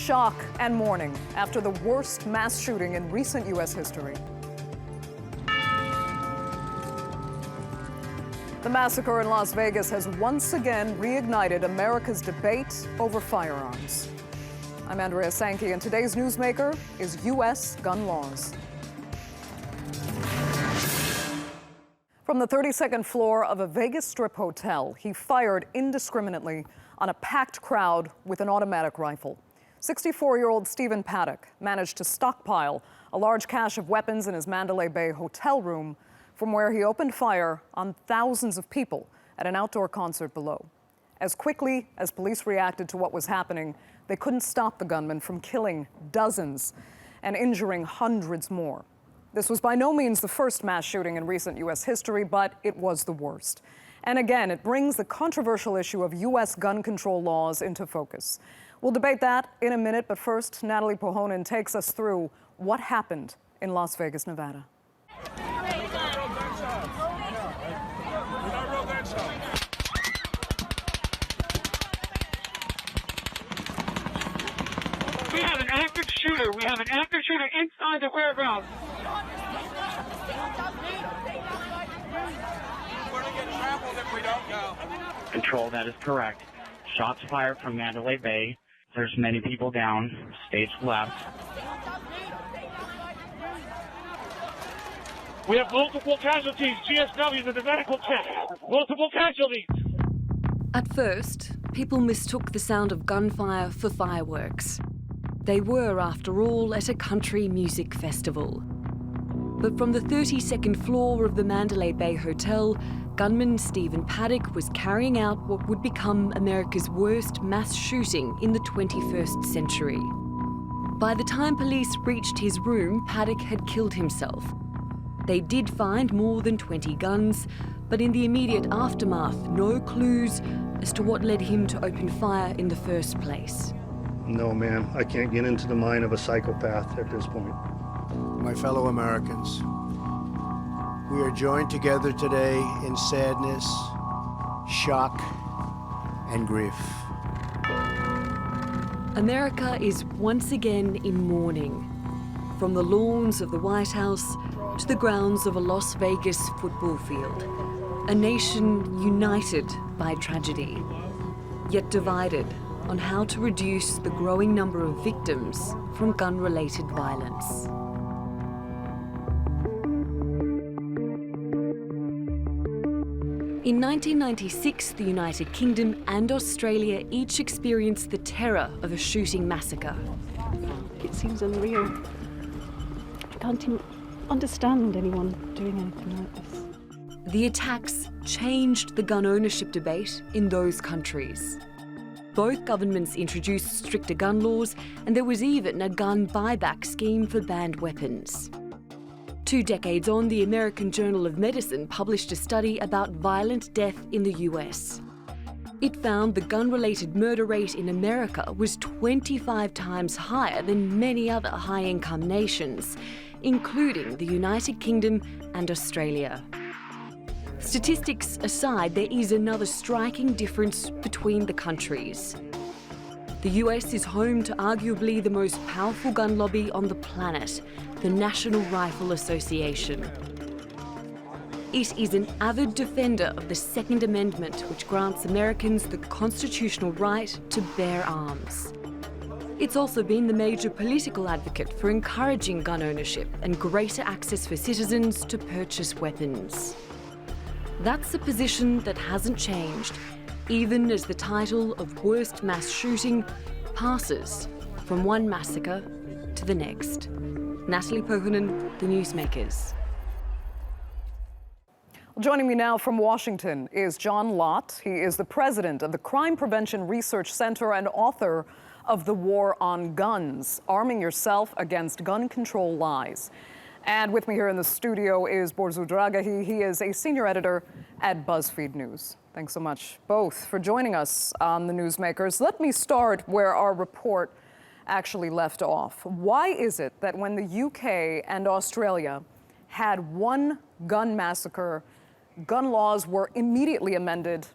shock and mourning after the worst mass shooting in recent U.S. history. The massacre in Las Vegas has once again reignited America's debate over firearms. I'm Andrea Sankey, and today's Newsmaker is U.S. gun laws. From the 32nd floor of a Vegas Strip hotel, he fired indiscriminately on a packed crowd with an automatic rifle. 64-year-old Stephen Paddock managed to stockpile a large cache of weapons in his Mandalay Bay hotel room, from where he opened fire on thousands of people at an outdoor concert below. As quickly as police reacted to what was happening, they couldn't stop the gunman from killing dozens and injuring hundreds more. This was by no means the first mass shooting in recent U.S. history, but it was the worst. And again, it brings the controversial issue of U.S. gun control laws into focus. We'll debate that in a minute, but first, Natalie Pohonen takes us through what happened in Las Vegas, Nevada. We have an active shooter. We have an active shooter inside the warehouse. We're going to get trampled if we don't go. Control, that is correct. Shots fired from Mandalay Bay. There's many people down. Stage left. We have multiple casualties. GSW's in the medical tent. Multiple casualties. At first, people mistook the sound of gunfire for fireworks. They were, after all, at a country music festival. But from the 32nd floor of the Mandalay Bay Hotel, gunman Stephen Paddock was carrying out what would become America's worst mass shooting in the 21st century. By the time police reached his room, Paddock had killed himself. They did find more than 20 guns, but in the immediate aftermath, no clues as to what led him to open fire in the first place. No, ma'am, I can't get into the mind of a psychopath at this point. My fellow Americans, we are joined together today in sadness, shock, and grief. America is once again in mourning. From the lawns of the White House to the grounds of a Las Vegas football field. A nation united by tragedy, yet divided on how to reduce the growing number of victims from gun-related violence. In 1996, the United Kingdom and Australia each experienced the terror of a shooting massacre. It seems unreal. I can't even understand anyone doing anything like this. The attacks changed the gun ownership debate in those countries. Both governments introduced stricter gun laws, and there was even a gun buyback scheme for banned weapons. 2 decades on, the American Journal of Medicine published a study about violent death in the US. It found the gun-related murder rate in America was 25 times higher than many other high-income nations, including the United Kingdom and Australia. Statistics aside, there is another striking difference between the countries. The US is home to arguably the most powerful gun lobby on the planet, the National Rifle Association. It is an avid defender of the Second Amendment, which grants Americans the constitutional right to bear arms. It's also been the major political advocate for encouraging gun ownership and greater access for citizens to purchase weapons. That's a position that hasn't changed, even as the title of worst mass shooting passes from one massacre to the next. Natalie Pohonen, The Newsmakers. Joining me now from Washington is John Lott. He is the president of the Crime Prevention Research Center and author of The War on Guns, Arming Yourself Against Gun Control Lies. And with me here in the studio is Borzu Dragahi. He is a senior editor at BuzzFeed News. Thanks so much, both, for joining us on the Newsmakers. Let me start where our report actually left off. Why is it that when the UK and Australia had one gun massacre, gun laws were immediately amended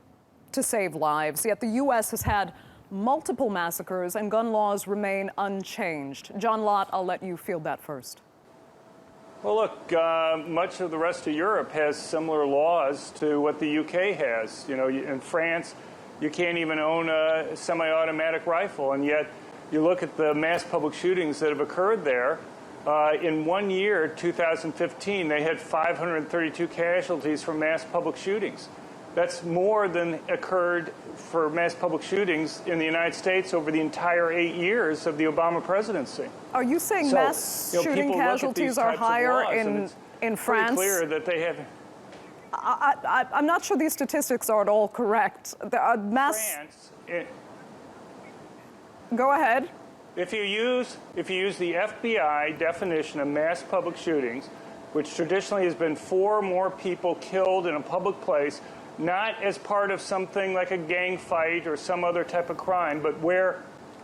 to save lives, yet the US has had multiple massacres and gun laws remain unchanged. John Lott, I'll let you field that first. Well, look, much of the rest of Europe has similar laws to what the UK has. You know, in France, you can't even own a semi-automatic rifle, and yet you look at the mass public shootings that have occurred there. In 1 year, 2015, they had 532 casualties from mass public shootings. That's more than occurred for mass public shootings in the United States over the entire 8 years of the Obama presidency. Are you saying mass shooting casualties are higher in France? It's clear that they have. I'm not sure these statistics are at all correct. France. Go ahead. If you use the FBI definition of mass public shootings, which traditionally has been 4 or more people killed in a public place, not as part of something like a gang fight or some other type of crime, but where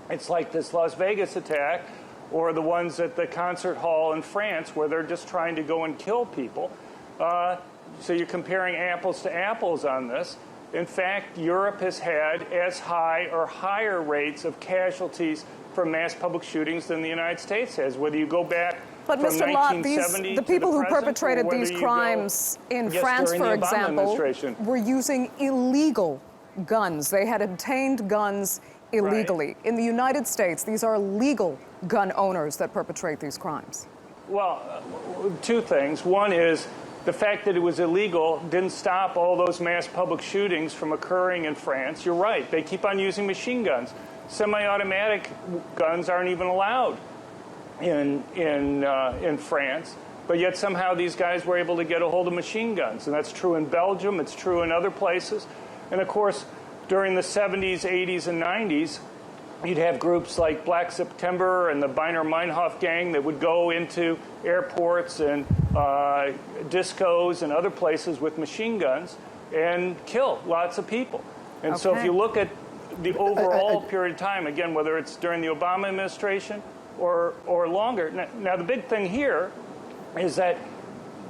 it's like this Las Vegas attack or the ones at the concert hall in France where they're just trying to go and kill people. So you're comparing apples to apples on this. In fact, Europe has had as high or higher rates of casualties from mass public shootings than the United States has, whether you go back but from Mr. Lott, 1970 the people to the who perpetrated these crimes in France, for example, were using illegal guns. They had obtained guns illegally. Right. In the United States, these are legal gun owners that perpetrate these crimes. Well, 2 things. One is the fact that it was illegal didn't stop all those mass public shootings from occurring in France. You're right. They keep on using machine guns. Semi-automatic guns aren't even allowed in France, but yet somehow these guys were able to get a hold of machine guns, and that's true in Belgium, it's true in other places. And of course, during the 70s, 80s, and 90s, you'd have groups like Black September and the Biner Meinhof gang that would go into airports and discos and other places with machine guns and kill lots of people. And so if you look at the overall period of time, again, whether it's during the Obama administration or longer. Now, the big thing here is that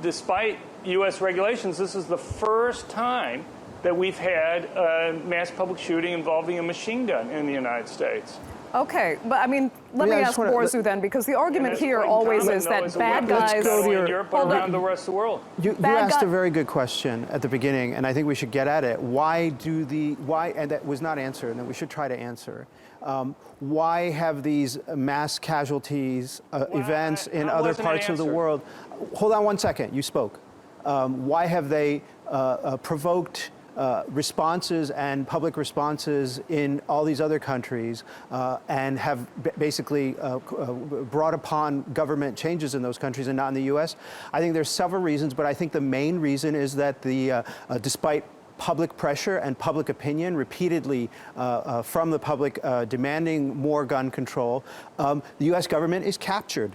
despite U.S. regulations, this is the first time that we've had a mass public shooting involving a machine gun in the United States. Okay, but I mean, let me ask Borzu then, because the argument here always is that bad guys in Europe or around the rest of the world. You asked a very good question at the beginning, and I think we should get at it. Why, and that was not answered, and that we should try to answer. Why have these mass casualties events in other parts of the world? Hold on 1 second, you spoke. Why have they provoked responses and public responses in all these other countries and have basically brought upon government changes in those countries and not in the U.S.? I think there's several reasons, but I think the main reason is that despite public pressure and public opinion repeatedly from the public demanding more gun control, the U.S. government is captured.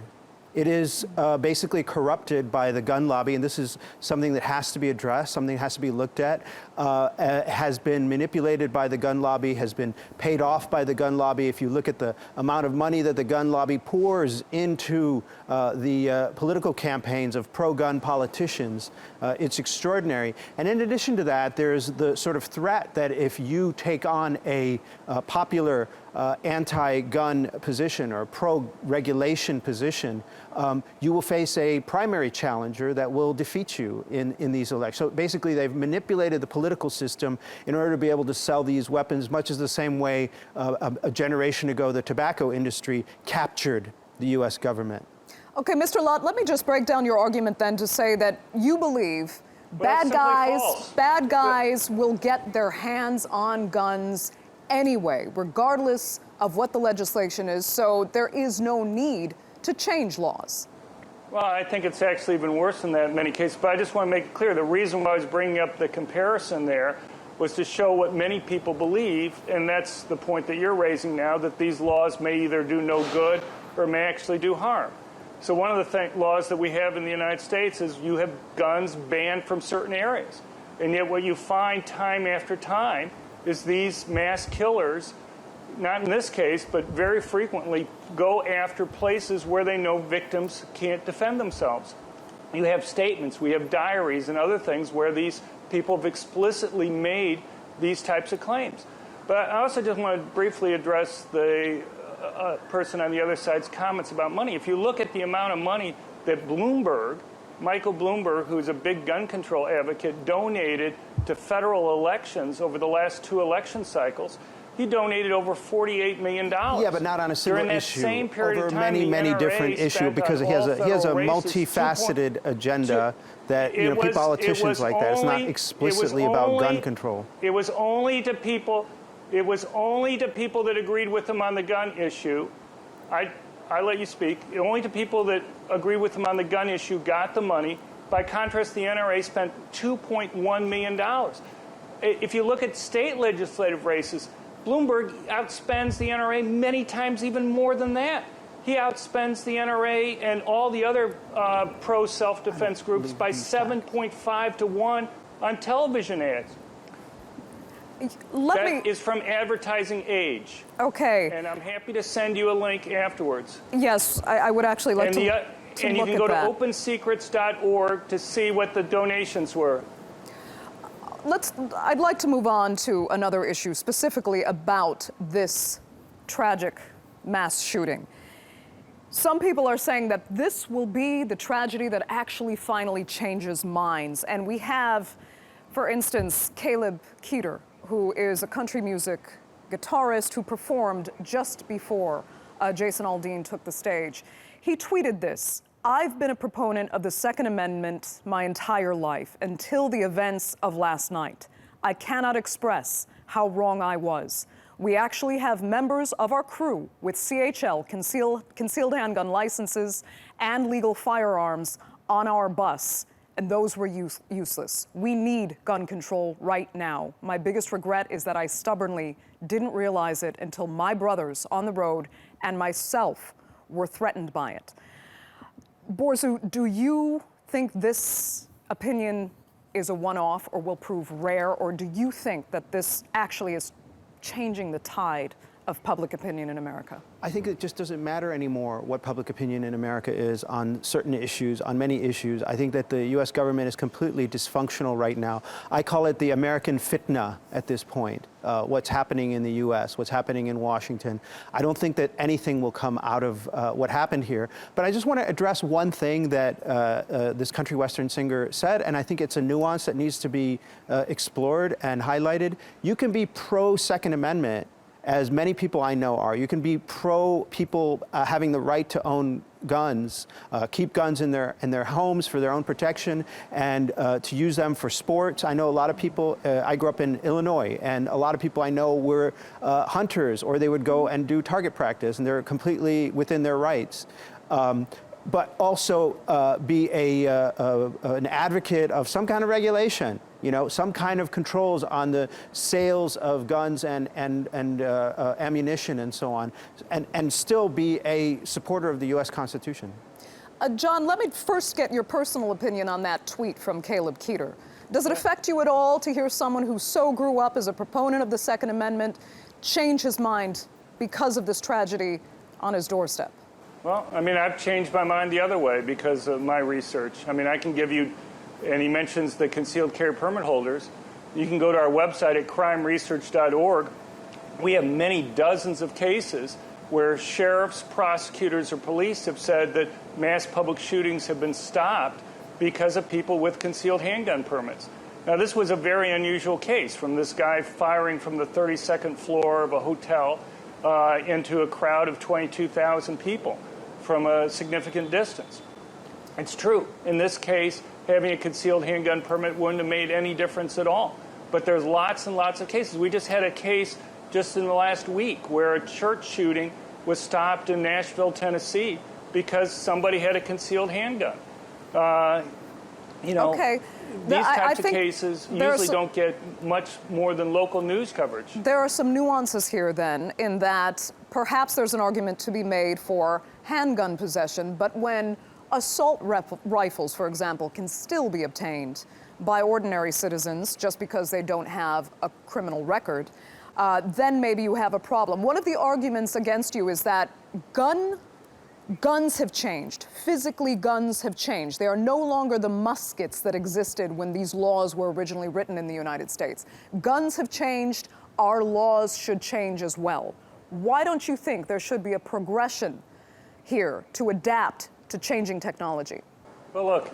It is basically corrupted by the gun lobby, and this is something that has to be addressed, something that has to be looked at, has been manipulated by the gun lobby, has been paid off by the gun lobby. If you look at the amount of money that the gun lobby pours into the political campaigns of pro-gun politicians, it's extraordinary. And in addition to that, there's the sort of threat that if you take on a popular anti-gun position or pro-regulation position, you will face a primary challenger that will defeat you in these elections. So basically, they've manipulated the political system in order to be able to sell these weapons, much as the same way a generation ago the tobacco industry captured the U.S. government. Okay, Mr. Lott, let me just break down your argument then to say that you believe bad guys will get their hands on guns anyway, regardless of what the legislation is, so there is no need to change laws. Well, I think it's actually even worse than that in many cases, but I just want to make it clear, the reason why I was bringing up the comparison there was to show what many people believe, and that's the point that you're raising now, that these laws may either do no good or may actually do harm. So one of the laws that we have in the United States is you have guns banned from certain areas, and yet what you find time after time is these mass killers, not in this case, but very frequently go after places where they know victims can't defend themselves. You have statements, we have diaries and other things where these people have explicitly made these types of claims. But I also just want to briefly address the person on the other side's comments about money. If you look at the amount of money that Michael Bloomberg, who's a big gun control advocate, donated to federal elections over the last 2 election cycles, he donated over $48 million. Yeah, but not on a single During that issue. same period over of time, many the NRA different issues, spent because on he has all a federal races multifaceted agenda that you know was- politicians like that. It's not only- explicitly about gun control. It was only to people. It was only to people that agreed with him on the gun issue. I let you speak. Only to people that agreed with him on the gun issue got the money. By contrast, the NRA spent $2.1 million. If you look at state legislative races, Bloomberg outspends the NRA many times even more than that. He outspends the NRA and all the other pro-self-defense groups by 7.5 to 1 on television ads. That is from Advertising Age. Okay. And I'm happy to send you a link afterwards. Yes, I would actually like to and you look can at go to that. opensecrets.org to see what the donations were. I'd like to move on to another issue, specifically about this tragic mass shooting. Some people are saying that this will be the tragedy that actually finally changes minds. And we have, for instance, Caleb Keeter, who is a country music guitarist who performed just before Jason Aldean took the stage. He tweeted this: "I've been a proponent of the Second Amendment my entire life until the events of last night. I cannot express how wrong I was. We actually have members of our crew with CHL, concealed handgun licenses, and legal firearms on our bus, and those were useless. We need gun control right now. My biggest regret is that I stubbornly didn't realize it until my brothers on the road and myself were threatened by it." Borzu, do you think this opinion is a one-off or will prove rare, or do you think that this actually is changing the tide of public opinion in America? I think it just doesn't matter anymore what public opinion in America is on certain issues, on many issues. I think that the U.S. government is completely dysfunctional right now. I call it the American fitna at this point, what's happening in the U.S., what's happening in Washington. I don't think that anything will come out of what happened here. But I just want to address one thing that this country western singer said, and I think it's a nuance that needs to be explored and highlighted. You can be pro-Second Amendment, as many people I know are. You can be pro people having the right to own guns, keep guns in their homes for their own protection, and to use them for sports. I know a lot of people, I grew up in Illinois, and a lot of people I know were hunters, or they would go and do target practice, and they're completely within their rights. But also be an advocate of some kind of regulation, you know, some kind of controls on the sales of guns and ammunition and so on, and still be a supporter of the U.S. Constitution. John, let me first get your personal opinion on that tweet from Caleb Keeter. Does it affect you at all to hear someone who so grew up as a proponent of the Second Amendment change his mind because of this tragedy on his doorstep? Well, I mean, I've changed my mind the other way because of my research. I mean, I can give you, and he mentions the concealed carry permit holders. You can go to our website at crimeresearch.org. We have many dozens of cases where sheriffs, prosecutors, or police have said that mass public shootings have been stopped because of people with concealed handgun permits. Now, this was a very unusual case, from this guy firing from the 32nd floor of a hotel into a crowd of 22,000 people from a significant distance. It's true. In this case, having a concealed handgun permit wouldn't have made any difference at all. But there's lots and lots of cases. We just had a case just in the last week where a church shooting was stopped in Nashville, Tennessee, because somebody had a concealed handgun. Okay. These types of cases usually don't get much more than local news coverage. There are some nuances here, then, in that perhaps there's an argument to be made for handgun possession, but when assault rifles, for example, can still be obtained by ordinary citizens just because they don't have a criminal record, then maybe you have a problem. One of the arguments against you is that guns have changed. Physically, guns have changed. They are no longer the muskets that existed when these laws were originally written in the United States. Guns have changed. our laws should change as well. Why don't you think there should be a progression here to adapt to changing technology? Well, look,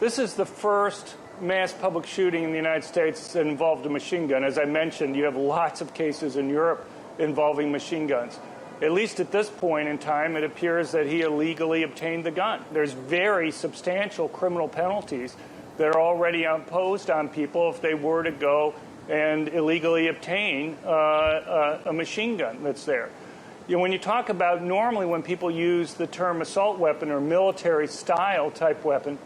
this is the first mass public shooting in the United States that involved a machine gun. As I mentioned, you have lots of cases in Europe involving machine guns. At least at this point in time, it appears that he illegally obtained the gun. There's very substantial criminal penalties that are already imposed on people if they were to go and illegally obtain a machine gun that's there. You know, when you talk about normally when people use the term assault weapon or military style type weapon,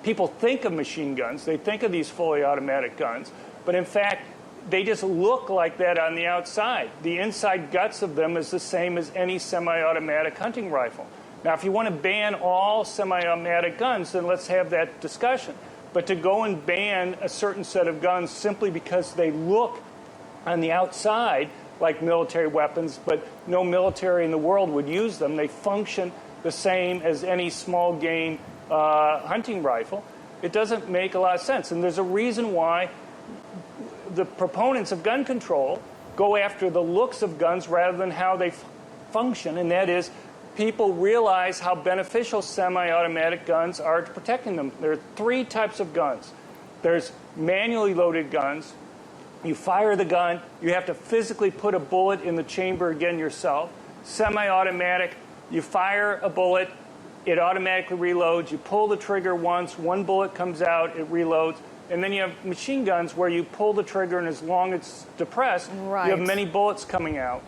people think of machine guns. They think of these fully automatic guns. But in fact, they just look like that on the outside. The inside guts of them is the same as any semi-automatic hunting rifle. Now, if you want to ban all semi-automatic guns, then let's have that discussion. But to go and ban a certain set of guns simply because they look on the outside like military weapons, but no military in the world would use them, they function the same as any small game hunting rifle, it doesn't make a lot of sense. And there's a reason why the proponents of gun control go after the looks of guns rather than how they function, and that is people realize how beneficial semi-automatic guns are to protecting them. There are three types of guns. There's manually loaded guns. You fire the gun. You have to physically put a bullet in the chamber again yourself. Semi-automatic, you fire a bullet, it automatically reloads. You pull the trigger once, one bullet comes out, it reloads. And then you have machine guns where you pull the trigger, and as long as it's depressed, you have many bullets coming out.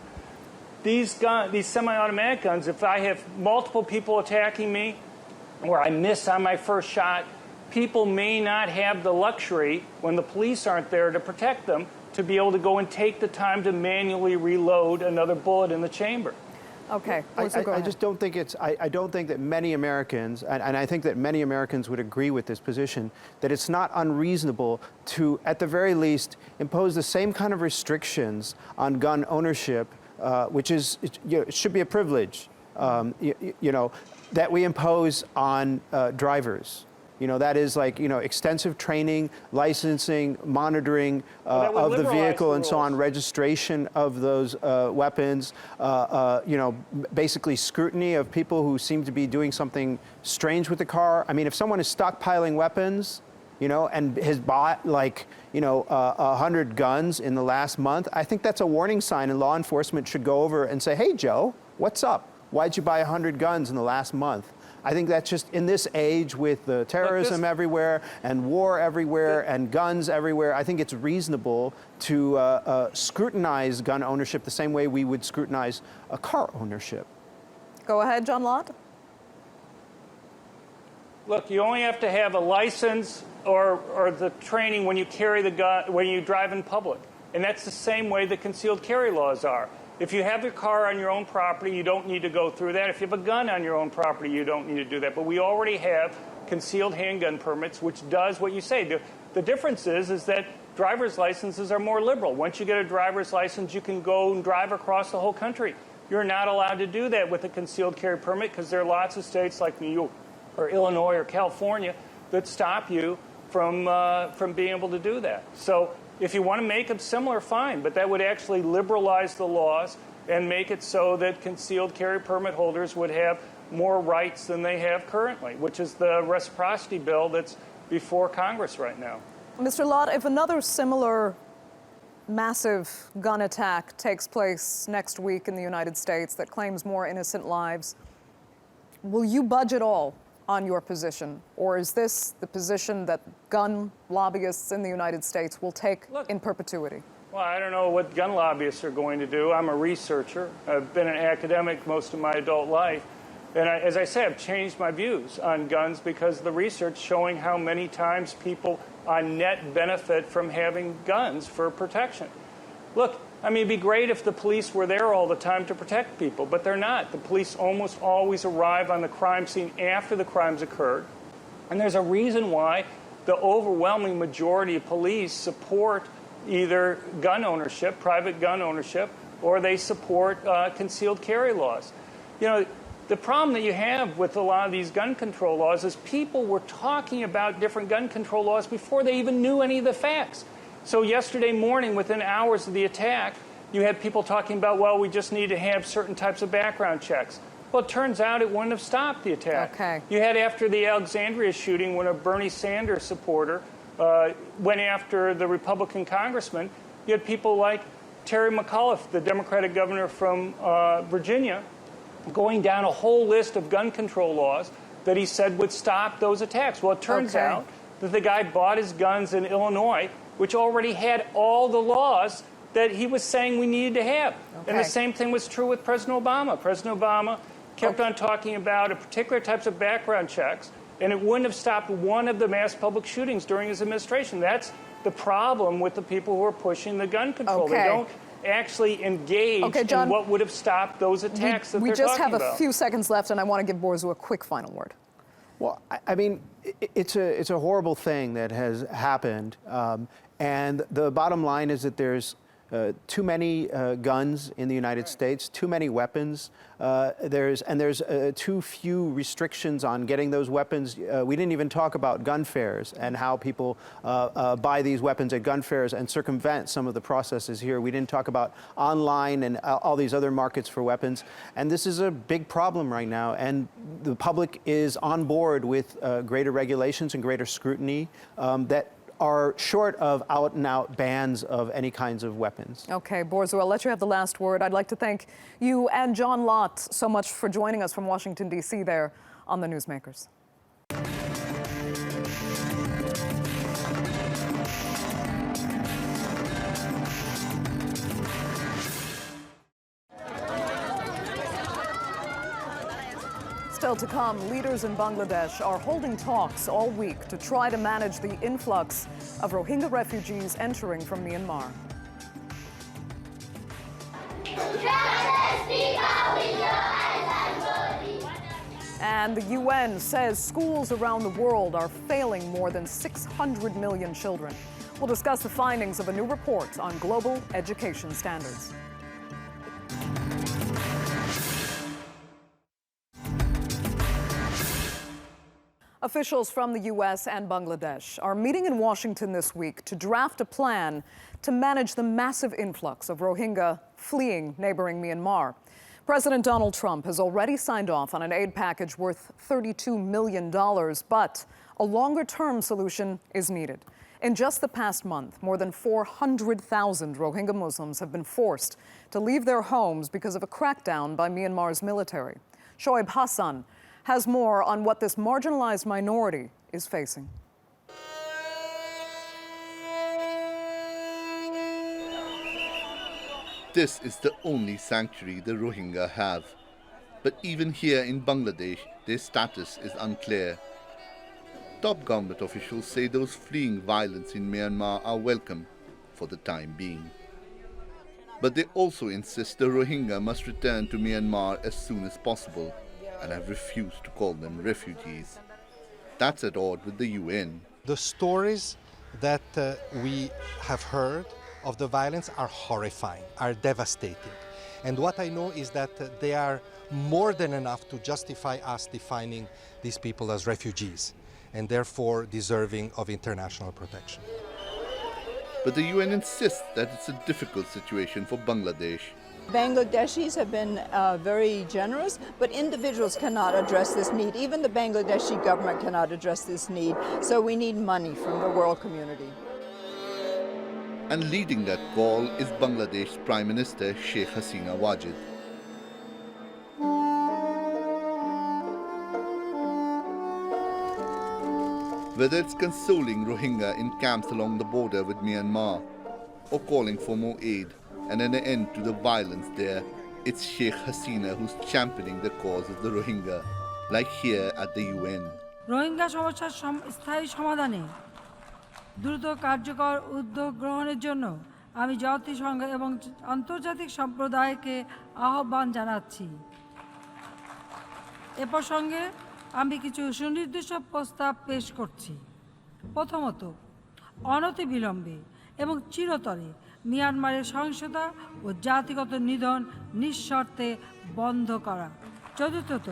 These semi-automatic guns, if I have multiple people attacking me, or I miss on my first shot, people may not have the luxury, when the police aren't there to protect them, to be able to go and take the time to manually reload another bullet in the chamber. Okay. I just don't think I don't think that many Americans, and I think that many Americans would agree with this position, that it's not unreasonable to, at the very least, impose the same kind of restrictions on gun ownership, which is, it should be a privilege, that we impose on drivers. That is like, extensive training, licensing, monitoring of the vehicle and so on, registration of those weapons, basically scrutiny of people who seem to be doing something strange with the car. I mean, if someone is stockpiling weapons, and has bought 100 guns in the last month, I think that's a warning sign, and law enforcement should go over and say, hey, Joe, what's up? Why'd you buy 100 guns in the last month? I think that's just, in this age with the terrorism everywhere and war everywhere and guns everywhere, I think it's reasonable to scrutinize gun ownership the same way we would scrutinize a car ownership. Go ahead, John Lott. Look, you only have to have a license or the training when you carry the gun, when you drive in public. And that's the same way the concealed carry laws are. If you have your car on your own property, you don't need to go through that. If you have a gun on your own property, you don't need to do that. But we already have concealed handgun permits, which does what you say. The difference is that driver's licenses are more liberal. Once you get a driver's license, you can go and drive across the whole country. You're not allowed to do that with a concealed carry permit because there are lots of states like New York or Illinois or California that stop you from being able to do that. So if you want to make them similar, fine, but that would actually liberalize the laws and make it so that concealed carry permit holders would have more rights than they have currently, which is the reciprocity bill that's before Congress right now. Mr. Lott, if another similar massive gun attack takes place next week in the United States that claims more innocent lives, will you budge at all on your position? Or is this the position that gun lobbyists in the United States will take in perpetuity? Well, I don't know what gun lobbyists are going to do. I'm a researcher. I've been an academic most of my adult life. And as I say, I've changed my views on guns because of the research showing how many times people on net benefit from having guns for protection. Look, I mean, it'd be great if the police were there all the time to protect people, but they're not. The police almost always arrive on the crime scene after the crimes occurred. And there's a reason why the overwhelming majority of police support either gun ownership, private gun ownership, or they support concealed carry laws. The problem that you have with a lot of these gun control laws is people were talking about different gun control laws before they even knew any of the facts. So yesterday morning, within hours of the attack, you had people talking about, well, we just need to have certain types of background checks. Well, it turns out it wouldn't have stopped the attack. Okay. You had after the Alexandria shooting when a Bernie Sanders supporter went after the Republican congressman, you had people like Terry McAuliffe, the Democratic governor from Virginia, going down a whole list of gun control laws that he said would stop those attacks. Well, it turns out that the guy bought his guns in Illinois, which already had all the laws that he was saying we needed to have. And the same thing was true with President Obama. President Obama kept on talking about a particular types of background checks, and it wouldn't have stopped one of the mass public shootings during his administration. That's the problem with the people who are pushing the gun control. They don't actually engage John, in what would have stopped those attacks that they're talking about. We just have a few seconds left, and I want to give Borzu a quick final word. Well, I mean, it's a horrible thing that has happened, and the bottom line is that there's too many guns in the United States, too many weapons. There's too few restrictions on getting those weapons. We didn't even talk about gun fairs and how people buy these weapons at gun fairs and circumvent some of the processes here. We didn't talk about online and all these other markets for weapons. And this is a big problem right now. And the public is on board with greater regulations and greater scrutiny that are short of out-and-out bans of any kinds of weapons. Okay, Borzu, I'll let you have the last word. I'd like to thank you and John Lott so much for joining us from Washington, D.C. there on the Newsmakers. Still to come, leaders in Bangladesh are holding talks all week to try to manage the influx of Rohingya refugees entering from Myanmar. And the UN says schools around the world are failing more than 600 million children. We'll discuss the findings of a new report on global education standards. Officials from the U.S. and Bangladesh are meeting in Washington this week to draft a plan to manage the massive influx of Rohingya fleeing neighboring Myanmar. President Donald Trump has already signed off on an aid package worth $32 million, but a longer-term solution is needed. In just the past month, more than 400,000 Rohingya Muslims have been forced to leave their homes because of a crackdown by Myanmar's military. Shoaib Hassan has more on what this marginalized minority is facing. This is the only sanctuary the Rohingya have. But even here in Bangladesh, their status is unclear. Top government officials say those fleeing violence in Myanmar are welcome for the time being. But they also insist the Rohingya must return to Myanmar as soon as possible, and have refused to call them refugees. That's at odds with the UN. The stories that we have heard of the violence are horrifying, are devastating. And what I know is that they are more than enough to justify us defining these people as refugees, and therefore deserving of international protection. But the UN insists that it's a difficult situation for Bangladesh. Bangladeshis have been very generous, but individuals cannot address this need. Even the Bangladeshi government cannot address this need. So we need money from the world community. And leading that call is Bangladesh's Prime Minister Sheikh Hasina Wajid. Whether it's consoling Rohingya in camps along the border with Myanmar, or calling for more aid and an end to the violence there, it's Sheikh Hasina who's championing the cause of the Rohingya, like here at the UN. Rohingya সমস্যার স্থায়ী সমাধানে দ্রুত কার্যকর উদ্যোগ গ্রহণের জন্য আমি জাতিসংঘ এবং আন্তর্জাতিক সম্প্রদায়কে আহ্বান জানাচ্ছি। এ প্রসঙ্গে আমি কিছু সুনির্দিষ্ট প্রস্তাব পেশ করছি। প্রথমত, অনতিবিলম্বে এবং চিরতরে মিয়ানমারের সহিংসতা ও জাতিগত নিধন নিঃশর্তে বন্ধ করা। চতুর্থত,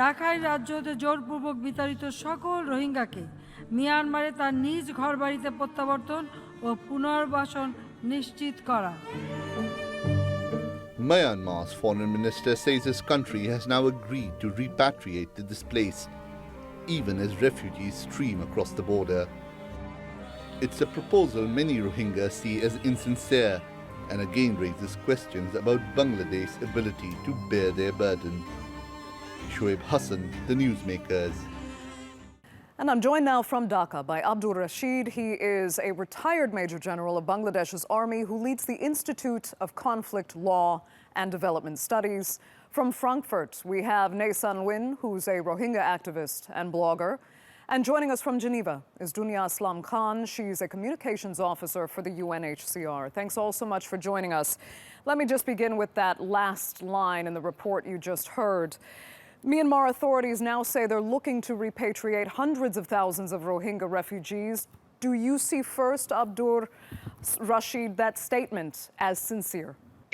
রাখাইন রাজ্য হতে জোরপূর্বক বিতাড়িত সকল রোহিঙ্গাকে মিয়ানমারে তার নিজ ঘরবাড়িতে প্রত্যাবর্তন ও ও পুনর্বাসন নিশ্চিত করা। Myanmar's foreign minister says his country has now agreed to repatriate the displaced, even as refugees stream across the border. It's a proposal many Rohingya see as insincere and again raises questions about Bangladesh's ability to bear their burden. Shoaib Hassan, the Newsmakers. And I'm joined now from Dhaka by Abdul Rashid. He is a retired Major General of Bangladesh's army who leads the Institute of Conflict Law and Development Studies. From Frankfurt, we have Naysan Win, who's a Rohingya activist and blogger. And joining us from Geneva is Dunya Aslam Khan. She's a communications officer for the UNHCR. Thanks all so much for joining us. Let me just begin with that last line in the report you just heard. Myanmar authorities now say they're looking to repatriate hundreds of thousands of Rohingya refugees. Do you see first, Abdur Rashid, that statement as sincere?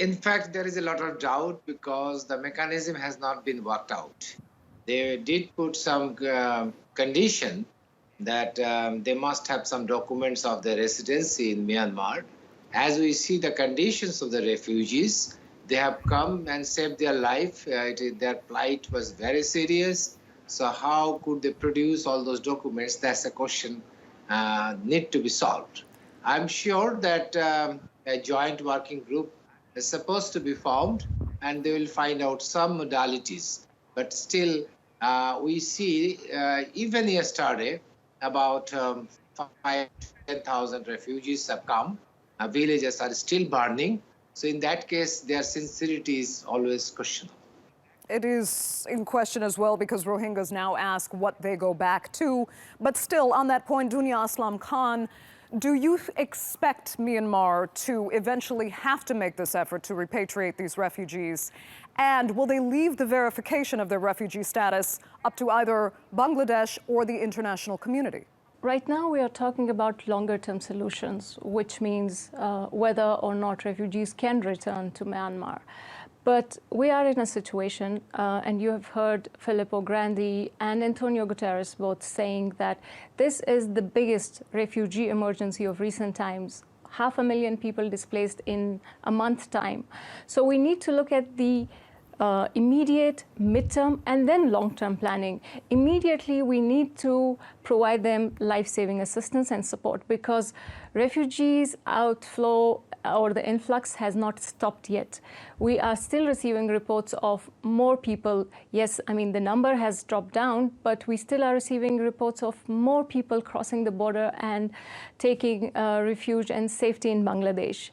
In fact, there is a lot of doubt because the mechanism has not been worked out. They did put some condition that they must have some documents of their residency in Myanmar. As we see the conditions of the refugees, they have come and saved their life. Their plight was very serious. So how could they produce all those documents? That's a question need to be solved. I'm sure that a joint working group is supposed to be formed and they will find out some modalities. But still, we see even yesterday about 5,000 refugees have come. Villages are still burning. So in that case, their sincerity is always questionable. It is in question as well because Rohingyas now ask what they go back to. But still, on that point, Dunya Aslam Khan, do you expect Myanmar to eventually have to make this effort to repatriate these refugees? And will they leave the verification of their refugee status up to either Bangladesh or the international community? Right now, we are talking about longer-term solutions, which means whether or not refugees can return to Myanmar. But we are in a situation, and you have heard Filippo Grandi and Antonio Guterres both saying that this is the biggest refugee emergency of recent times. 500,000 people displaced in a month's time. So we need to look at the immediate, midterm, and then long-term planning. Immediately, we need to provide them life-saving assistance and support because refugees outflow or the influx has not stopped yet. We are still receiving reports of more people. Yes, I mean, the number has dropped down, but we still are receiving reports of more people crossing the border and taking refuge and safety in Bangladesh.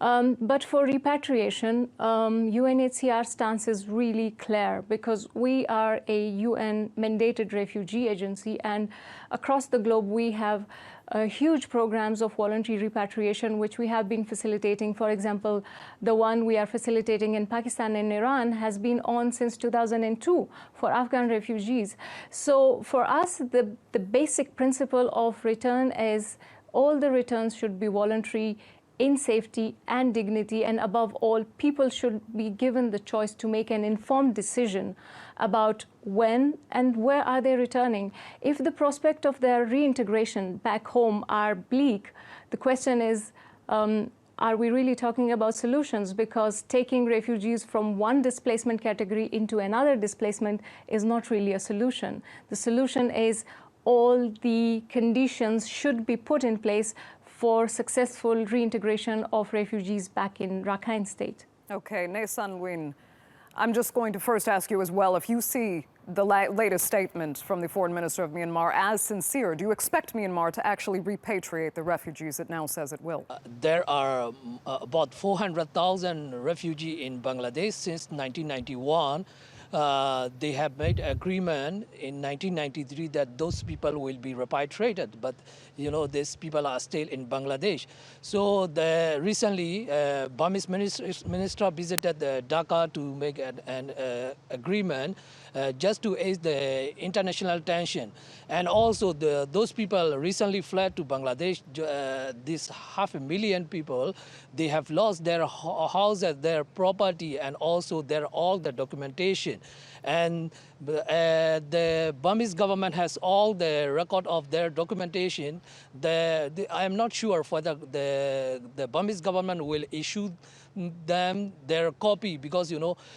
But for repatriation, UNHCR stance is really clear because we are a UN-mandated refugee agency, and across the globe we have huge programs of voluntary repatriation, which we have been facilitating. For example, the one we are facilitating in Pakistan and Iran has been on since 2002 for Afghan refugees. So for us, the basic principle of return is all the returns should be voluntary, in safety and dignity, and above all, people should be given the choice to make an informed decision about when and where are they returning. If the prospect of their reintegration back home are bleak, the question is, are we really talking about solutions? Because taking refugees from one displacement category into another displacement is not really a solution. The solution is all the conditions should be put in place for successful reintegration of refugees back in Rakhine State. Okay, Naysan Win, I'm just going to first ask you as well, if you see the latest statement from the Foreign Minister of Myanmar as sincere, do you expect Myanmar to actually repatriate the refugees it now says it will? There are about 400,000 refugees in Bangladesh since 1991. They have made agreement in 1993 that those people will be repatriated, but you know these people are still in Bangladesh. So recently, Burmese minister visited Dhaka to make an agreement just to ease the international tension, and also those people recently fled to Bangladesh. These 500,000 people, they have lost their houses, their property, and also all the documentation. And the Burmese government has all the record of their documentation. I am not sure whether the Burmese government will issue them their copy, because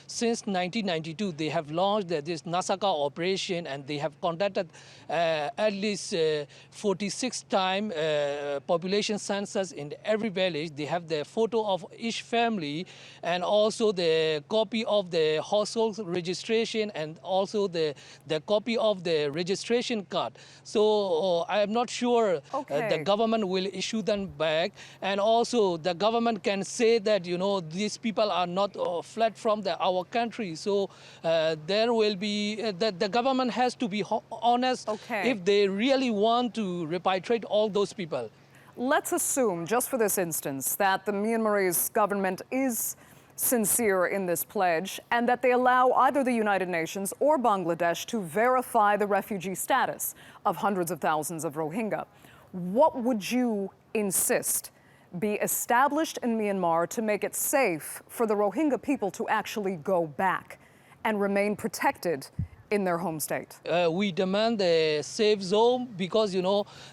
since 1992 they have launched this massacre operation, and they have conducted at least 46 times population census in every village. They have the photo of each family, and also the copy of the household registration, and also the copy of the registration card. So I am not sure the government will issue them back. And also the government can say that these people are not fled from our country. So there will be the government has to be honest if they really want to repatriate all those people. Let's assume, just for this instance, that the Myanmarese government is sincere in this pledge, and that they allow either the United Nations or Bangladesh to verify the refugee status of hundreds of thousands of Rohingya. What would you insist be established in Myanmar to make it safe for the Rohingya people to actually go back and remain protected in their home state? We demand a safe zone, because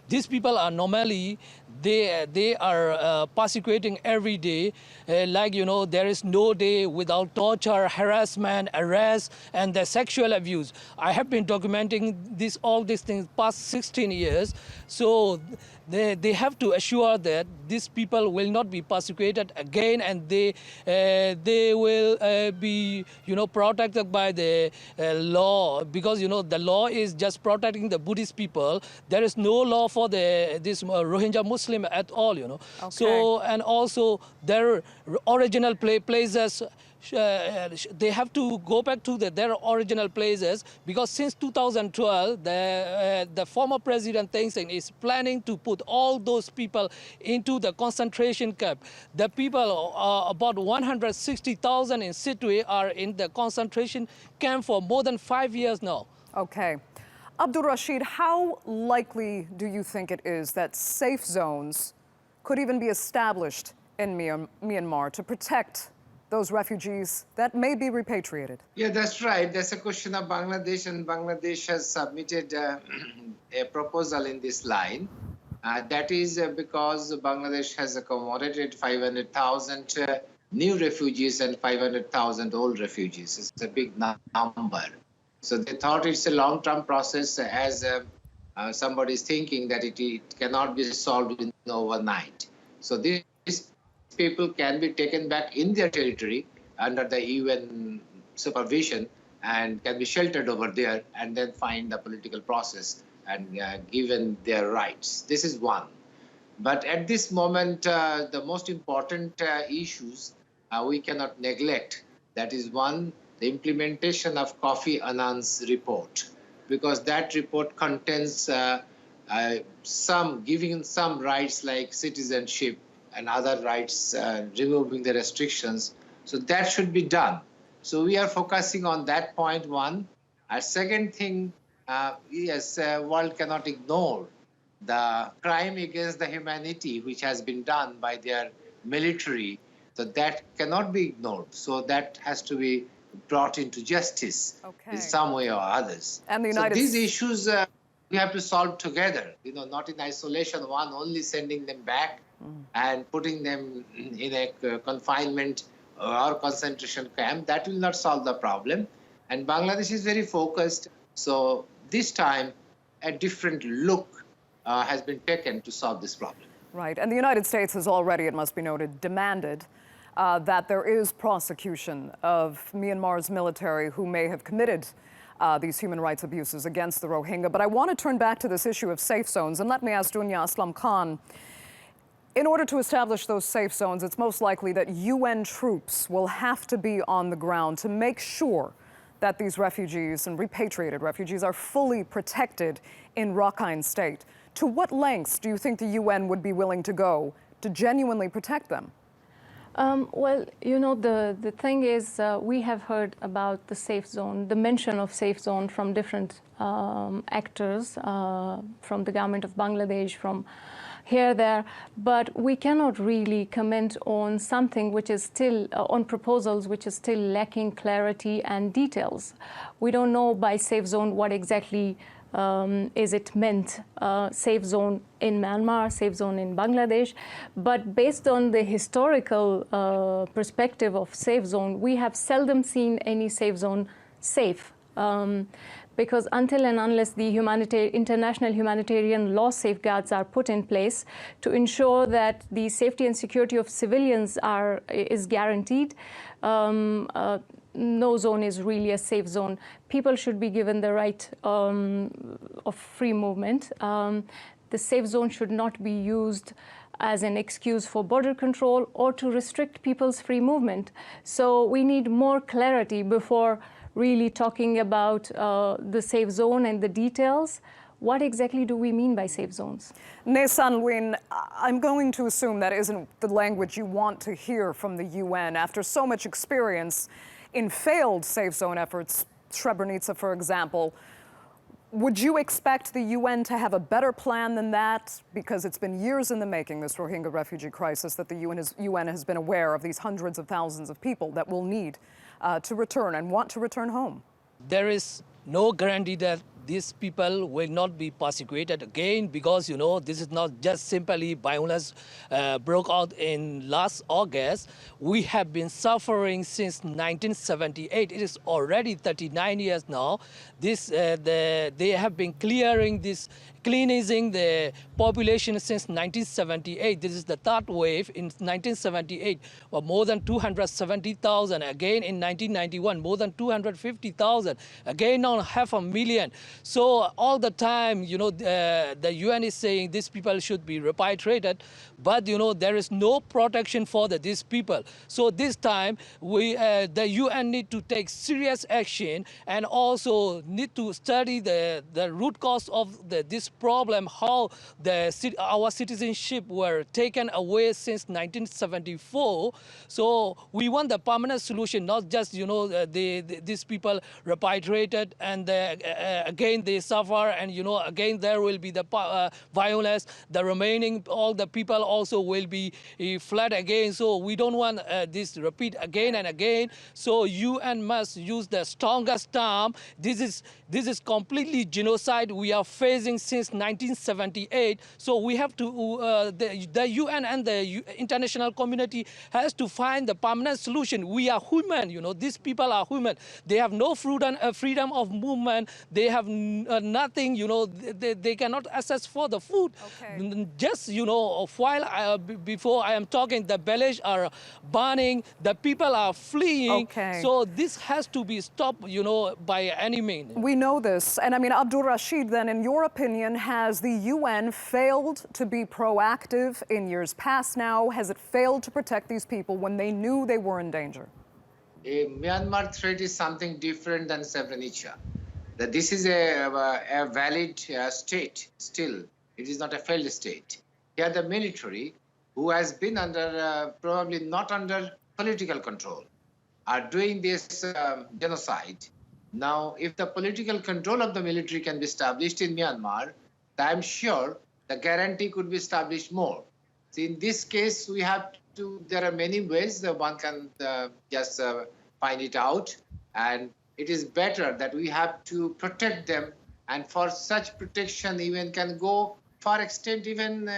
these people are normally they are persecuting every day. There is no day without torture, harassment, arrest, and the sexual abuse. I have been documenting all these things past 16 years. So they have to assure that these people will not be persecuted again, and they will be protected by the law, because the law is just protecting the Buddhist people. There is no law for this Rohingya Muslim at all. So, and also their original places. They have to go back to their original places, because since 2012, the former president Thein Sein is planning to put all those people into the concentration camp. The people, about 160,000 in Sittwe, are in the concentration camp for more than 5 years now. Okay. Abdul Rashid, how likely do you think it is that safe zones could even be established in Myanmar to protect those refugees that may be repatriated? Yeah, that's right. That's a question of Bangladesh, and Bangladesh has submitted a proposal in this line. That is because Bangladesh has accommodated 500,000 new refugees and 500,000 old refugees. It's a big number. So they thought it's a long-term process, as somebody is thinking that it cannot be solved in overnight. So these people can be taken back in their territory under the UN supervision and can be sheltered over there, and then find the political process and given their rights. This is one. But at this moment, the most important issues we cannot neglect. That is one, the implementation of Kofi Annan's report, because that report contains giving some rights like citizenship and other rights, removing the restrictions. So that should be done. So we are focusing on that point one. A second thing, yes, world cannot ignore the crime against the humanity which has been done by their military. So that cannot be ignored. So that has to be brought into justice in some way or others. And the so these issues we have to solve together, not in isolation, one only sending them back and putting them in a confinement or concentration camp. That will not solve the problem. And Bangladesh is very focused. So this time, a different look has been taken to solve this problem. Right. And the United States has already, it must be noted, demanded that there is prosecution of Myanmar's military who may have committed these human rights abuses against the Rohingya. But I want to turn back to this issue of safe zones. And let me ask Dunya Aslam Khan, in order to establish those safe zones, it's most likely that UN troops will have to be on the ground to make sure that these refugees and repatriated refugees are fully protected in Rakhine State. To what lengths do you think the UN would be willing to go to genuinely protect them? Well, the thing is, we have heard about the safe zone, the mention of safe zone from different actors, from the government of Bangladesh, from here, there, but we cannot really comment on something which is still, on proposals which is still lacking clarity and details. We don't know by safe zone what exactly is it meant, safe zone in Myanmar, safe zone in Bangladesh. But based on the historical perspective of safe zone, we have seldom seen any safe zone safe. Because until and unless the international humanitarian law safeguards are put in place to ensure that the safety and security of civilians is guaranteed, no zone is really a safe zone. People should be given the right of free movement. The safe zone should not be used as an excuse for border control or to restrict people's free movement. So we need more clarity before really talking about the safe zone and the details. What exactly do we mean by safe zones? Ne San Nguyen, I'm going to assume that isn't the language you want to hear from the UN after so much experience in failed safe zone efforts, Srebrenica, for example. Would you expect the UN to have a better plan than that? Because it's been years in the making, this Rohingya refugee crisis, that the UN has been aware of these hundreds of thousands of people that will need to return and want to return home. There is no guarantee that these people will not be persecuted again, because, you know, this is not just simply violence broke out in last August. We have been suffering since 1978. It is already 39 years now. They have been cleansing the population since 1978. This is the third wave. In 1978, more than 270,000. Again in 1991, more than 250,000. Again now 500,000. So all the time, you know, the UN is saying these people should be repatriated, but, you know, there is no protection for these people. So this time, the UN need to take serious action and also need to study the root cause of this problem, how our citizenship were taken away since 1974. So we want the permanent solution, not just, you know, these people repatriated and again they suffer, and, you know, again there will be the violence. The remaining, all the people also will be fled again. So we don't want this to repeat again and again. So UN must use the strongest term. This is completely genocide we are facing since 1978. So we have to, the UN and the international community has to find the permanent solution. We are human, you know, these people are human. They have no freedom of movement. They have nothing, you know, they cannot access for the food. Okay. Just, you know, while before I am talking, the villages are burning, the people are fleeing. Okay. So this has to be stopped, you know, by any means. We know this. And I mean, Abdul Rashid, then, in your opinion, has the UN failed to be proactive in years past now? Has it failed to protect these people when they knew they were in danger? A Myanmar threat is something different than Srebrenica. That this is a valid state still. It is not a failed state. Here the military, who has been under, probably not under political control, are doing this genocide. Now, if the political control of the military can be established in Myanmar, I'm sure the guarantee could be established more. So in this case, we have to, there are many ways that one can just find it out. And it is better that we have to protect them. And for such protection, even can go far extent, even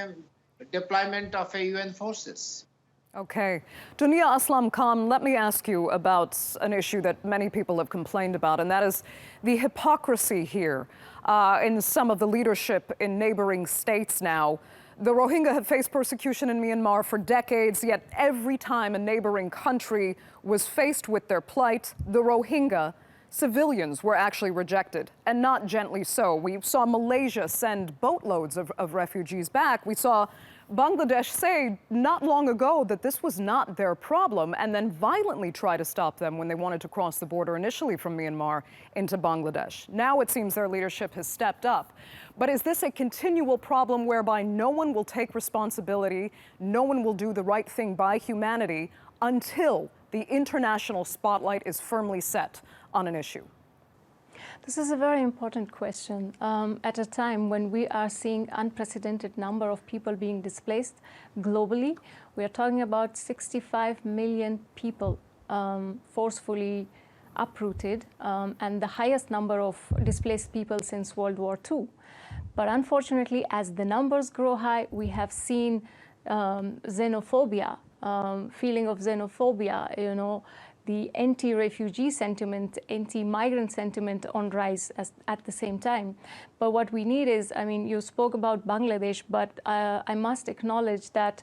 deployment of UN forces. Okay. Dunia Aslam Khan, let me ask you about an issue that many people have complained about, and that is the hypocrisy here in some of the leadership in neighboring states now. The Rohingya have faced persecution in Myanmar for decades, yet every time a neighboring country was faced with their plight, the Rohingya civilians were actually rejected, and not gently so. We saw Malaysia send boatloads of refugees back. We saw Bangladesh say not long ago that this was not their problem, and then violently try to stop them when they wanted to cross the border initially from Myanmar into Bangladesh. Now it seems their leadership has stepped up. But is this a continual problem whereby no one will take responsibility, no one will do the right thing by humanity until the international spotlight is firmly set on an issue? This is a very important question. At a time when we are seeing unprecedented number of people being displaced globally, we are talking about 65 million people forcefully uprooted, and the highest number of displaced people since World War II. But unfortunately, as the numbers grow high, we have seen xenophobia, feeling of xenophobia, the anti-refugee sentiment, anti-migrant sentiment on rise at the same time. But what we need is, you spoke about Bangladesh, but I must acknowledge that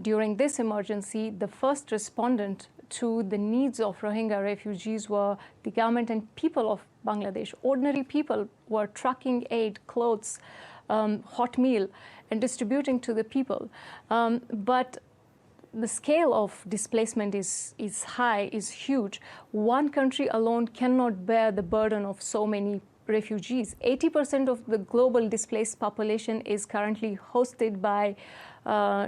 during this emergency, the first respondent to the needs of Rohingya refugees were the government and people of Bangladesh. Ordinary people were trucking aid, clothes, hot meal, and distributing to the people. But the scale of displacement is high, is huge. One country alone cannot bear the burden of so many refugees. 80% of the global displaced population is currently hosted by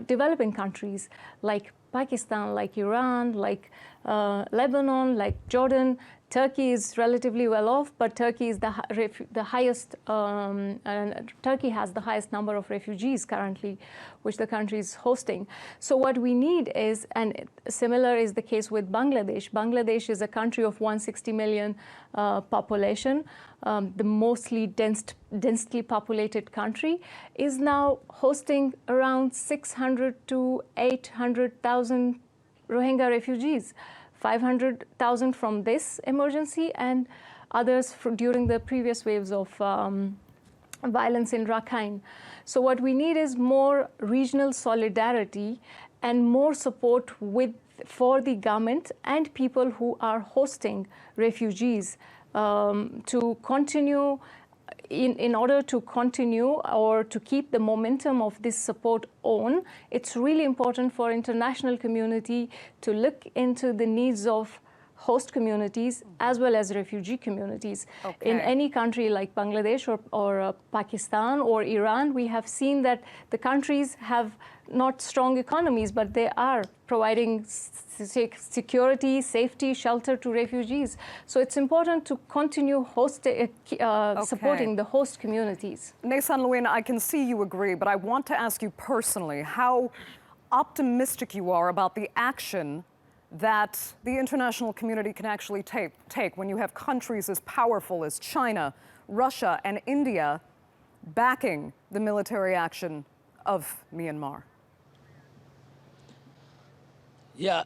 developing countries like Pakistan, like Iran, like Lebanon, like Jordan. Turkey is relatively well off, but Turkey is the highest. Turkey has the highest number of refugees currently, which the country is hosting. So what we need is, and similar is the case with Bangladesh. Bangladesh is a country of 160 million population, the mostly densely populated country, is now hosting around 600 to 800,000 Rohingya refugees. 500,000 from this emergency and others during the previous waves of violence in Rakhine. So what we need is more regional solidarity and more support for the government and people who are hosting refugees to continue in order to continue or to keep the momentum of this support on. It's really important for international community to look into the needs of host communities as well as refugee communities. Okay. In any country like Bangladesh or Pakistan or Iran, we have seen that the countries have not strong economies, but they are providing security, safety, shelter to refugees. So it's important to continue supporting the host communities. Neysan Lewin, I can see you agree, but I want to ask you personally how optimistic you are about the action that the international community can actually take when you have countries as powerful as China, Russia, and India backing the military action of Myanmar. Yeah,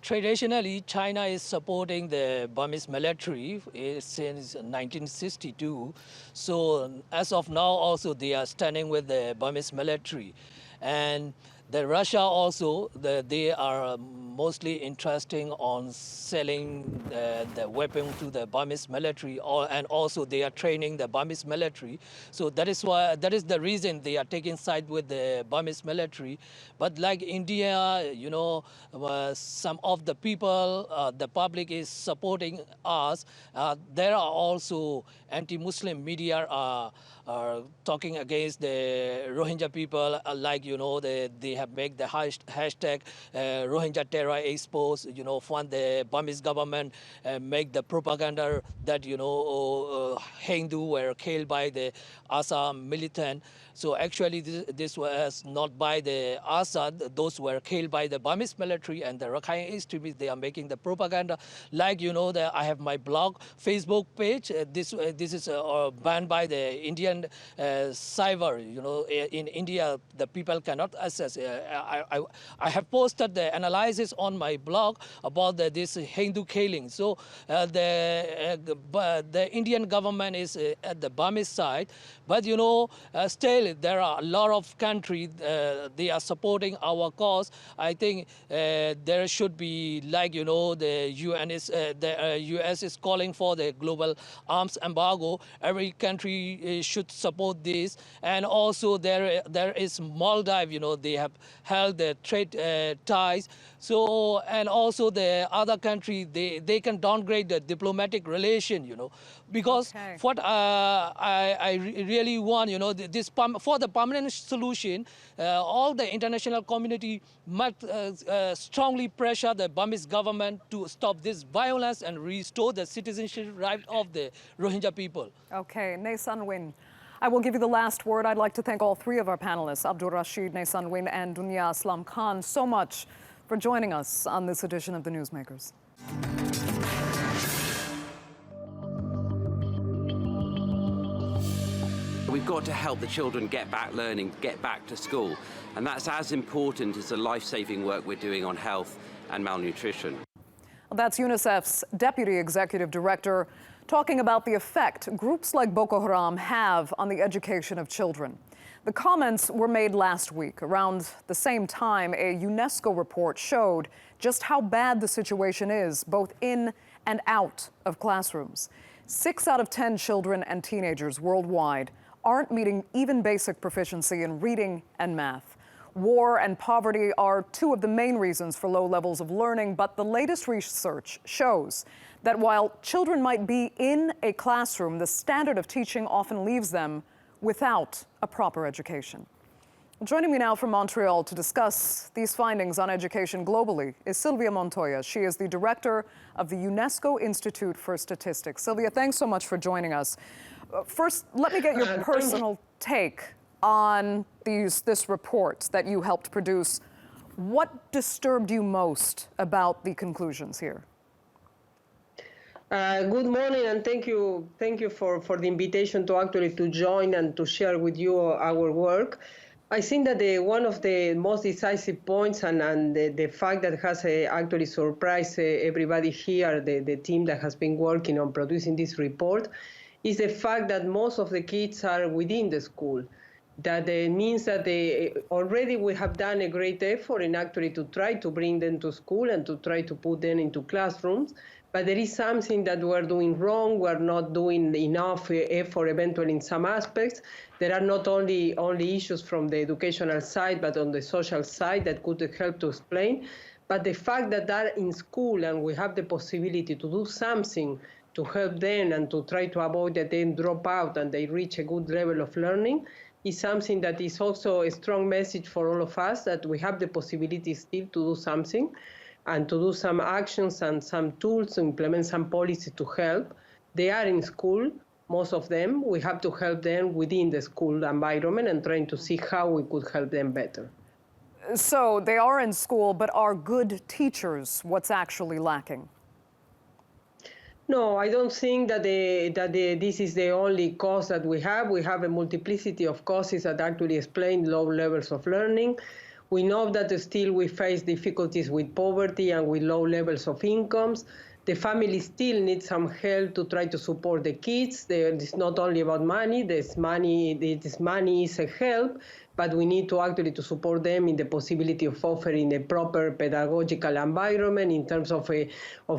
traditionally, China is supporting the Burmese military since 1962. So as of now, also they are standing with the Burmese military. And the Russia also, they are mostly interested on selling the weapon to the Burmese military, and also they are training the Burmese military. So that is the reason they are taking side with the Burmese military. But like India, some of the people, the public is supporting us. There are also anti-Muslim media are talking against the Rohingya people, they have made the hashtag Rohingya terror expose, fund the Burmese government, make the propaganda that, Hindu were killed by the Assad militant. So actually this was not by the Assad, those were killed by the Burmese military and the Rakhine extremists. They are making the propaganda. Like, I have my blog, Facebook page. This is banned by the Indian cyber. In India, the people cannot access. I have posted the analysis on my blog about this Hindu killing. So the Indian government is at the Burmese side, but still there are a lot of countries they are supporting our cause. I think there should be, the US is calling for the global arms embargo. Every country should support this, and also there is Maldives. They have held the trade ties. So, and also the other country, they can downgrade the diplomatic relation, because what I really want, for the permanent solution, all the international community must strongly pressure the Burmese government to stop this violence and restore the citizenship right of the Rohingya people. Okay, Naesan Win. I will give you the last word. I'd like to thank all three of our panelists, Abdul Rashid, Naesan Win, and Dunya Aslam Khan, so much for joining us on this edition of the Newsmakers. We've got to help the children get back learning, get back to school. And that's as important as the life-saving work we're doing on health and malnutrition. That's UNICEF's Deputy Executive Director talking about the effect groups like Boko Haram have on the education of children. The comments were made last week. Around the same time, a UNESCO report showed just how bad the situation is, both in and out of classrooms. 6 out of 10 children and teenagers worldwide aren't meeting even basic proficiency in reading and math. War and poverty are two of the main reasons for low levels of learning, but the latest research shows that while children might be in a classroom, the standard of teaching often leaves them without a proper education. Joining me now from Montreal to discuss these findings on education globally is Sylvia Montoya. She is the director of the UNESCO Institute for Statistics. Sylvia, thanks so much for joining us. First, let me get your personal take on this report that you helped produce. What disturbed you most about the conclusions here? Good morning, and thank you for the invitation to join and to share with you our work. I think that one of the most decisive points and the fact that has actually surprised everybody here, the team that has been working on producing this report, is the fact that most of the kids are within the school. That means that already we have done a great effort in actually to try to bring them to school and to try to put them into classrooms. But there is something that we're doing wrong. We're not doing enough effort eventually in some aspects. There are not only issues from the educational side, but on the social side that could help to explain. But the fact that they're in school and we have the possibility to do something to help them and to try to avoid that they drop out and they reach a good level of learning is something that is also a strong message for all of us, that we have the possibility still to do something and to do some actions and some tools to implement some policies to help. They are in school, most of them. We have to help them within the school environment and trying to see how we could help them better. So they are in school, but are good teachers what's actually lacking? No, I don't think that this is the only cause that we have. We have a multiplicity of causes that actually explain low levels of learning. We know that still we face difficulties with poverty and with low levels of incomes. The family still needs some help to try to support the kids. It's not only about money. This money is a help, but we need to actually to support them in the possibility of offering a proper pedagogical environment in terms of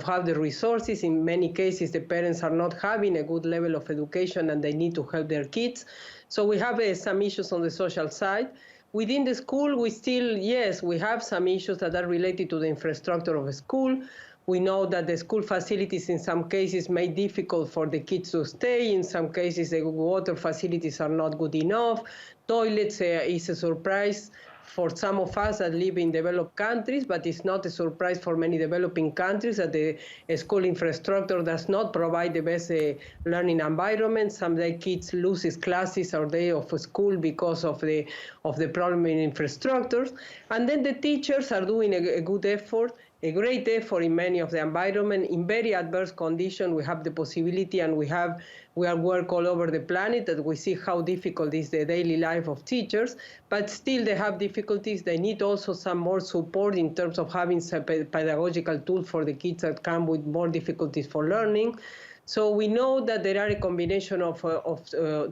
how the resources. In many cases, the parents are not having a good level of education and they need to help their kids. So we have some issues on the social side. Within the school, we have some issues that are related to the infrastructure of a school. We know that the school facilities in some cases make it difficult for the kids to stay. In some cases, the water facilities are not good enough. Toilets is a surprise for some of us that live in developed countries, but it's not a surprise for many developing countries that the school infrastructure does not provide the best learning environment. Some of the kids lose classes or day of school because of the problem in infrastructures. And then the teachers are doing a good effort, a great effort in many of the environment. In very adverse conditions, we have the possibility, and we are work all over the planet, that we see how difficult is the daily life of teachers, but still they have difficulties. They need also some more support in terms of having some pedagogical tools for the kids that come with more difficulties for learning. So we know that there are a combination of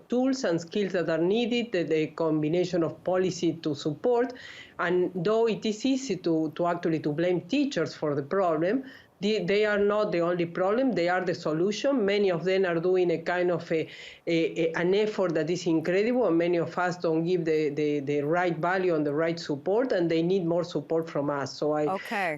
tools and skills that are needed, the combination of policy to support. And though it is easy to actually blame teachers for the problem, They are not the only problem, they are the solution. Many of them are doing a kind of an effort that is incredible, and many of us don't give the right value and the right support, and they need more support from us. So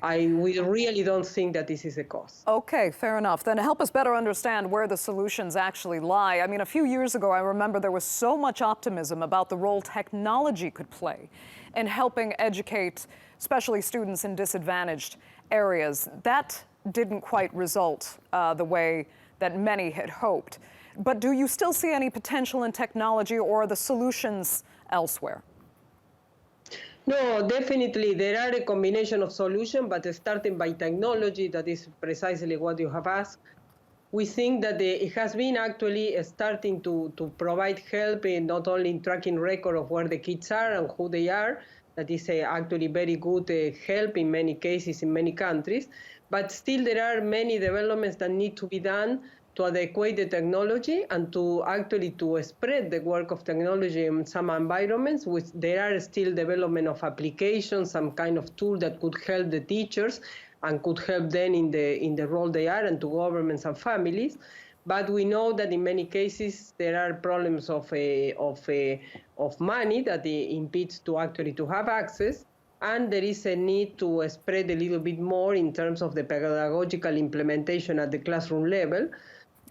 we really don't think that this is a cause. Okay, fair enough. Then help us better understand where the solutions actually lie. I mean, a few years ago, I remember there was so much optimism about the role technology could play in helping educate, especially students in disadvantaged areas. That didn't quite result the way that many had hoped. But do you still see any potential in technology, or are the solutions elsewhere? No, definitely there are a combination of solutions, but starting by technology, that is precisely what you have asked. We think that it has been actually starting to provide help in not only in tracking record of where the kids are and who they are. That is actually very good help in many cases in many countries. But still there are many developments that need to be done to adequate the technology and to spread the work of technology in some environments, which there are still development of applications, some kind of tool that could help the teachers and could help them in the role they are, and to governments and families. But we know that in many cases there are problems of money that impedes to have access, and there is a need to spread a little bit more in terms of the pedagogical implementation at the classroom level.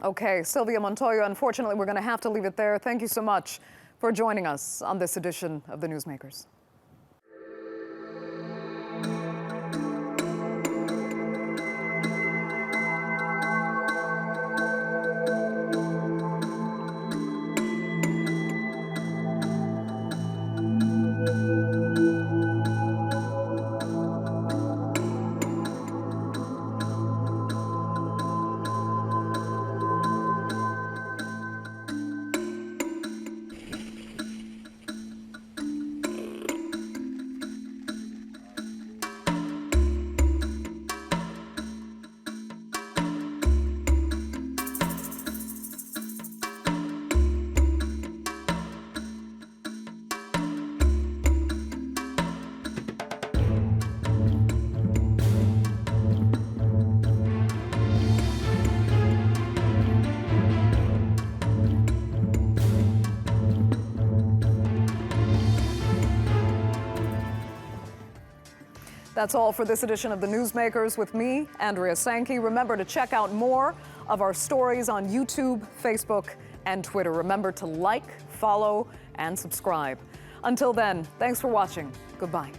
Okay, Sylvia Montoya, unfortunately we're going to have to leave it there. Thank you so much for joining us on this edition of the Newsmakers. That's all for this edition of the Newsmakers with me, Andrea Sankey. Remember to check out more of our stories on YouTube, Facebook, and Twitter. Remember to like, follow, and subscribe. Until then, thanks for watching. Goodbye.